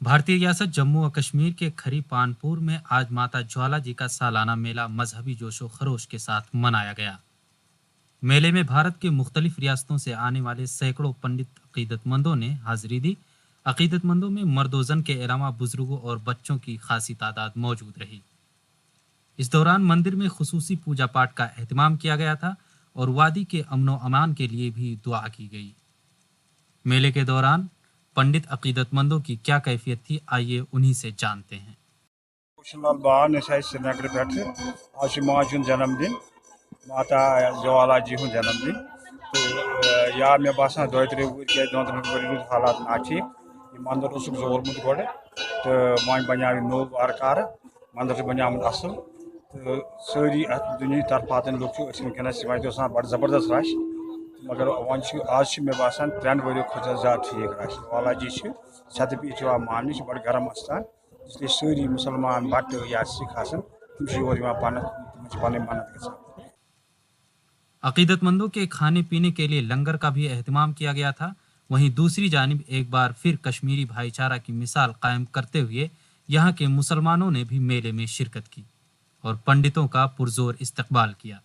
भारतीय रियासत जम्मू और कश्मीर के खरी पानपुर में आज माता ज्वाला जी का सालाना मेला मजहबी जोशो खरोश के साथ मनाया गया। मेले में भारत के मुख्तलिफ रियासतों से आने वाले सैकड़ों पंडित अकीदतमंदों ने हाजिरी दी। अकीदतमंदों में मर्दोजन के अलावा बुजुर्गों और बच्चों की खासी तादाद मौजूद रही। इस दौरान मंदिर में खुसूसी पूजा पाठ का एहतमाम किया गया था और वादी के अमनो अमान के लिए भी दुआ की गई। मेले के दौरान पंडित अकीदतमंदों की क्या कैफियत थी, आइए उन्हीं से जानते हैं। लाल बान श्रीनगर पे आज माजून जन्मदिन माता ज्वाला जी हूँ जन्मदिन तो या मे बासान दो त्रे वरी हालात ना ठीक मंदिर जोरमुत गो तो वन बना नो वारकार मंदिर बनियामत असल तो सारी दुनिया तरफ लुक वनकस बड़ जबरदस्त रश मगर वन आज मे बासान 3 वरियो खुद ज्यादा ठीक रश ज्वाला जी सतपी मान बड़ गरम अस्तान इसलिए सारी मुसलमान भट्ट या सिख पन मन्नत ग। अकीदतमंदों के खाने पीने के लिए लंगर का भी एहतमाम किया गया था। वहीं दूसरी जानिब एक बार फिर कश्मीरी भाईचारा की मिसाल कायम करते हुए यहाँ के मुसलमानों ने भी मेले में शिरकत की और पंडितों का पुरजोर इस्तकबाल किया।